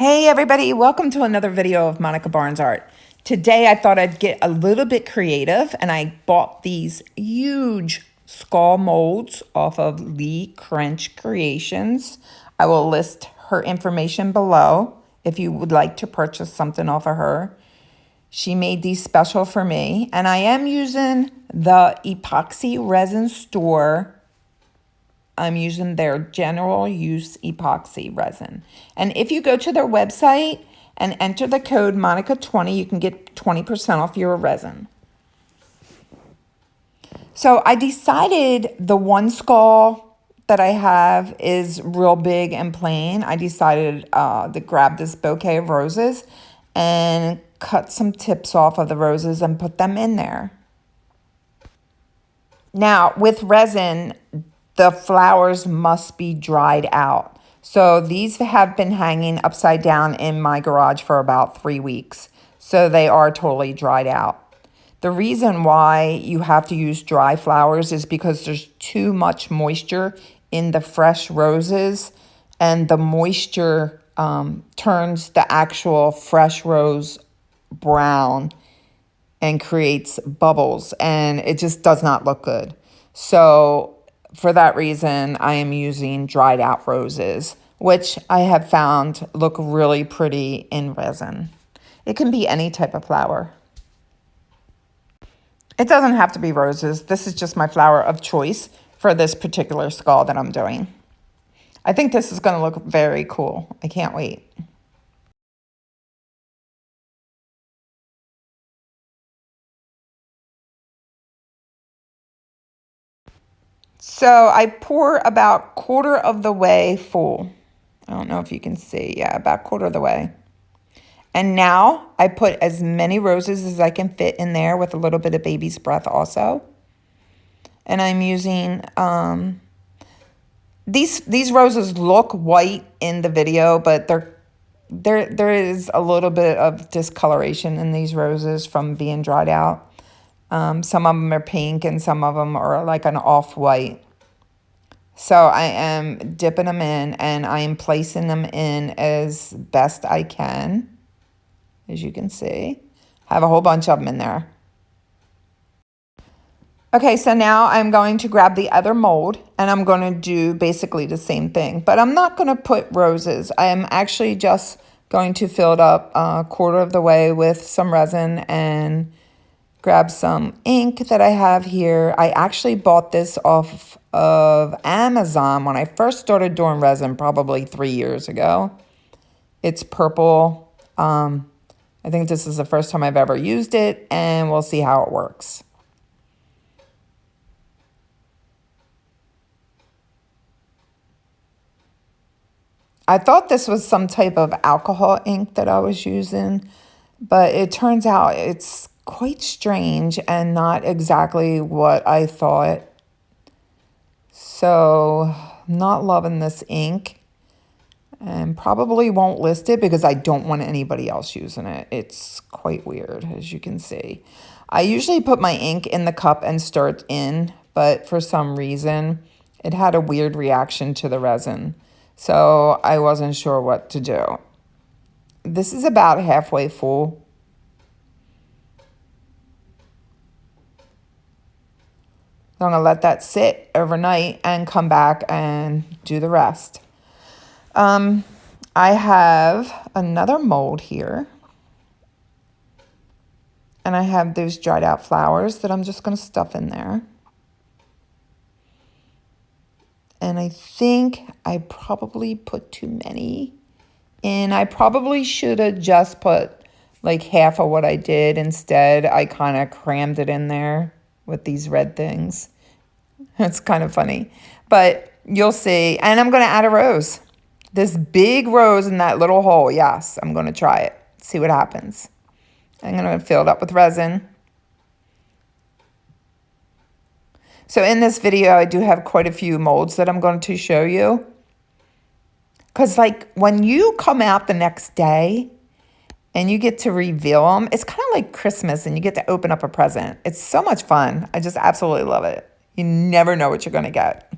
Hey everybody, welcome to another video of Monicabarnesart. Today I thought I'd get a little bit creative and I bought these huge skull molds off of Lee Crench Creations. I will list her information below if you would like to purchase something off of her. She made these special for me and I am using the Epoxy Resin store. I'm using their general use epoxy resin. And if you go to their website and enter the code Monica20, you can get 20% off your resin. So I decided the one skull that I have is real big and plain. I decided to grab this bouquet of roses and cut some tips off of the roses and put them in there. Now, with resin, the flowers must be dried out. So these have been hanging upside down in my garage for about 3 weeks. So they are totally dried out. The reason why you have to use dry flowers is because there's too much moisture in the fresh roses, and the moisture turns the actual fresh rose brown and creates bubbles, and it just does not look good. So for that reason, I am using dried out roses, which I have found look really pretty in resin. It can be any type of flower. It doesn't have to be roses. This is just my flower of choice for this particular skull that I'm doing. I think this is going to look very cool. I can't wait. So I pour about quarter of the way full. I don't know if you can see. Yeah, about quarter of the way. And now I put as many roses as I can fit in there with a little bit of baby's breath also. And I'm using, these roses look white in the video, but there is a little bit of discoloration in these roses from being dried out. Some of them are pink and some of them are like an off-white. So I am dipping them in and I am placing them in as best I can. As you can see, I have a whole bunch of them in there. Okay, so now I'm going to grab the other mold and I'm going to do basically the same thing, but I'm not going to put roses. I am actually just going to fill it up a quarter of the way with some resin and grab some ink that I have here. I actually bought this off of Amazon when I first started doing resin probably 3 years ago. It's purple. I think this is the first time I've ever used it, and we'll see how it works. I thought this was some type of alcohol ink that I was using, but it turns out it's quite strange and not exactly what I thought. So, not loving this ink. And probably won't list it because I don't want anybody else using it. It's quite weird, as you can see. I usually put my ink in the cup and stir it in, but for some reason, it had a weird reaction to the resin. So I wasn't sure what to do. This is about halfway full. I'm going to let that sit overnight and come back and do the rest. I have another mold here. And I have those dried out flowers that I'm just going to stuff in there. And I think I probably put too many in. I probably should have just put like half of what I did. Instead, I kind of crammed it in there with these red things. It's kind of funny. But you'll see. And I'm going to add a rose. This big rose in that little hole. Yes, I'm going to try it. See what happens. I'm going to fill it up with resin. So in this video, I do have quite a few molds that I'm going to show you. Because like when you come out the next day and you get to reveal them, it's kind of like Christmas and you get to open up a present. It's so much fun. I just absolutely love it. You never know what you're going to get.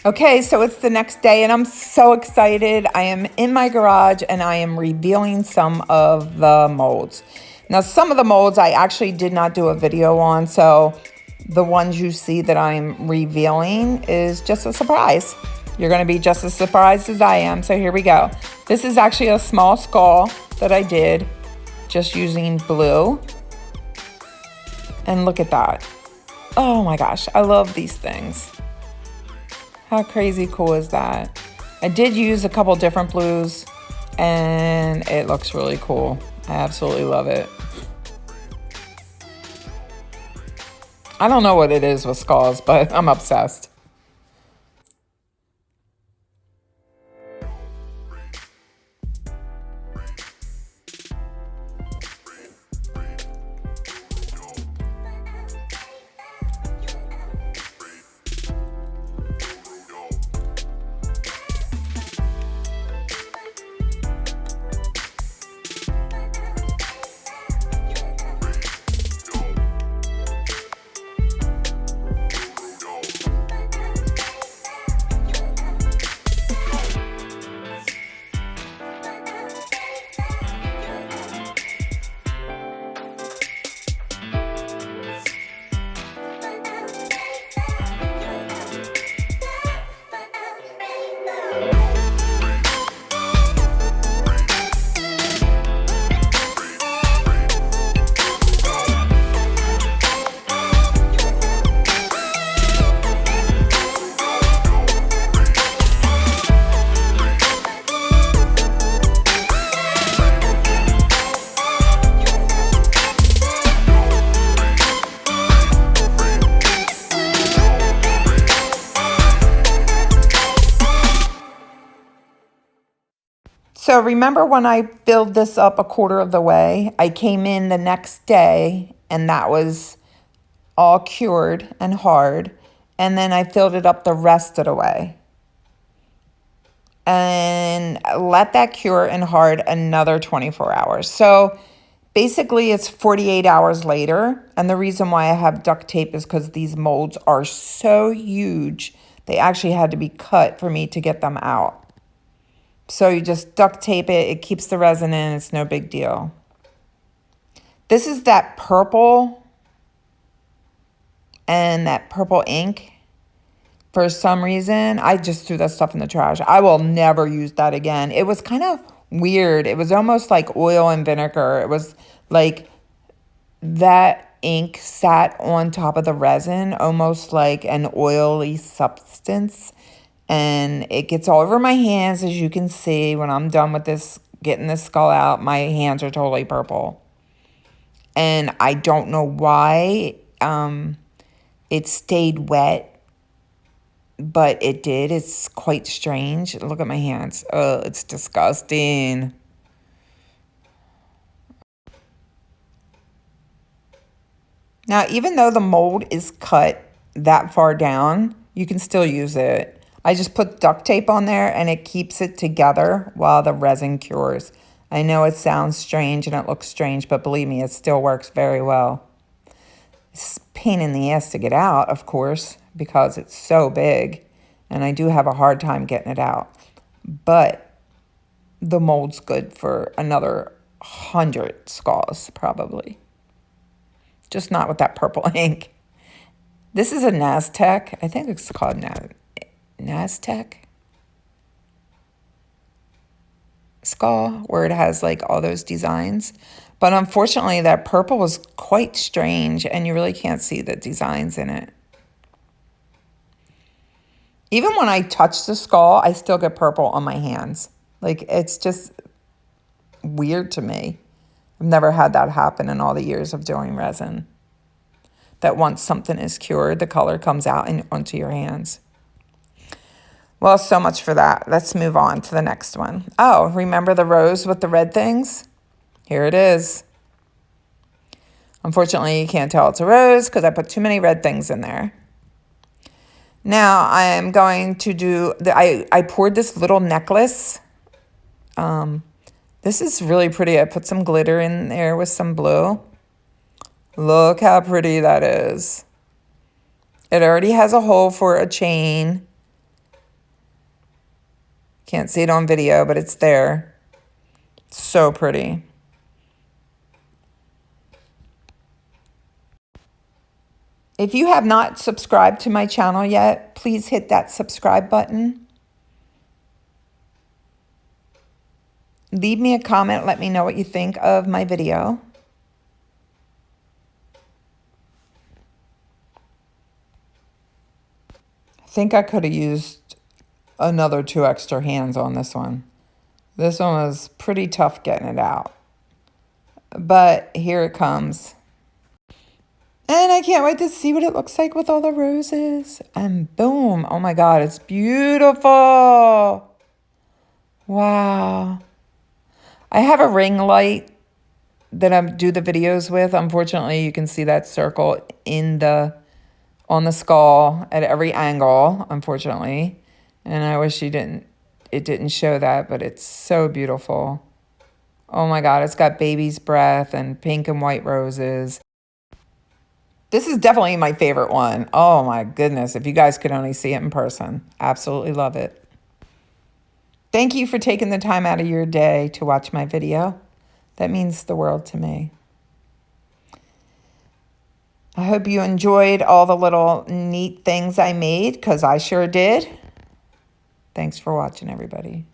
Okay, so it's the next day and I'm so excited. I am in my garage and I am revealing some of the molds. Now, some of the molds I actually did not do a video on, so the ones you see that I'm revealing is just a surprise. You're gonna be just as surprised as I am, so here we go. This is actually a small skull that I did just using blue. And look at that. Oh my gosh, I love these things. How crazy cool is that? I did use a couple different blues and it looks really cool. I absolutely love it. I don't know what it is with skulls, but I'm obsessed. So remember when I filled this up a quarter of the way? I came in the next day and that was all cured and hard. And then I filled it up the rest of the way. And let that cure and hard another 24 hours. So basically it's 48 hours later. And the reason why I have duct tape is because these molds are so huge. They actually had to be cut for me to get them out. So you just duct tape it. It keeps the resin in. It's no big deal. This is that purple and that purple ink. For some reason, I just threw that stuff in the trash. I will never use that again. It was kind of weird. It was almost like oil and vinegar. It was like that ink sat on top of the resin, almost like an oily substance. And it gets all over my hands, as you can see. When I'm done with this, getting this skull out, my hands are totally purple. And I don't know why it stayed wet, but it did. It's quite strange. Look at my hands. Oh, it's disgusting. Now, even though the mold is cut that far down, you can still use it. I just put duct tape on there and it keeps it together while the resin cures. I know it sounds strange and it looks strange, but believe me, it still works very well. It's a pain in the ass to get out, of course, because it's so big and I do have a hard time getting it out. But the mold's good for another 100 skulls, probably. Just not with that purple ink. This is a Naztec. I think it's called Naztec skull, where it has like all those designs. But unfortunately, that purple was quite strange and you really can't see the designs in it. Even when I touch the skull, I still get purple on my hands. Like, it's just weird to me. I've never had that happen in all the years of doing resin. That once something is cured, the color comes out and onto your hands. Well, so much for that. Let's move on to the next one. Oh, remember the rose with the red things? Here it is. Unfortunately, you can't tell it's a rose because I put too many red things in there. Now, I am going to do, I poured this little necklace. This is really pretty. I put some glitter in there with some blue. Look how pretty that is. It already has a hole for a chain. Can't see it on video, but it's there. So pretty. If you have not subscribed to my channel yet, please hit that subscribe button. Leave me a comment. Let me know what you think of my video. I think I could have used another 2 extra hands on this one. This one was pretty tough getting it out. But here it comes. And I can't wait to see what it looks like with all the roses. And boom. Oh my God, it's beautiful. Wow. I have a ring light that I do the videos with. Unfortunately, you can see that circle on the skull at every angle, unfortunately. And I wish it didn't show that, but it's so beautiful. Oh my God, it's got baby's breath and pink and white roses. This is definitely my favorite one. Oh my goodness, if you guys could only see it in person. Absolutely love it. Thank you for taking the time out of your day to watch my video. That means the world to me. I hope you enjoyed all the little neat things I made, because I sure did. Thanks for watching, everybody.